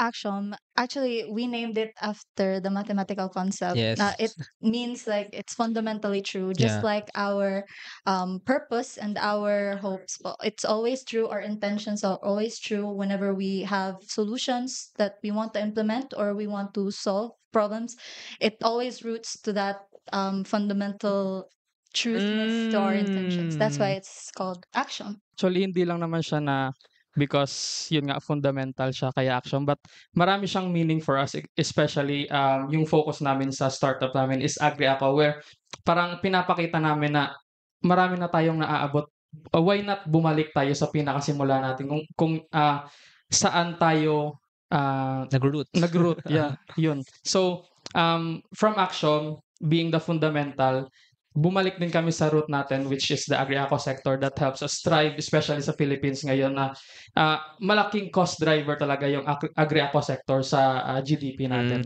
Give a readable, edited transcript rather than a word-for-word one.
action, actually, we named it after the mathematical concept. Yes. It means like it's fundamentally true, just Yeah. like our purpose and our hopes. Well, it's always true. Our intentions are always true whenever we have solutions that we want to implement or we want to solve problems. It always roots to that fundamental truthness to our intentions. That's why Hmm. it's called action. Actually, hindi lang naman siya na because yun nga fundamental siya kaya action, but marami siyang meaning for us, especially yung focus namin sa startup namin is Agri-Ako, where parang pinapakita namin na marami na tayong naaabot. Why not bumalik tayo sa pinakasimula natin kung saan tayo Nag-root. nag-root, yeah, yun. So, from action being the fundamental, bumalik din kami sa root natin, which is the Agri-Ako sector that helps us thrive, especially sa Philippines ngayon na malaking cost driver talaga yung Agri-Ako sector sa GDP natin.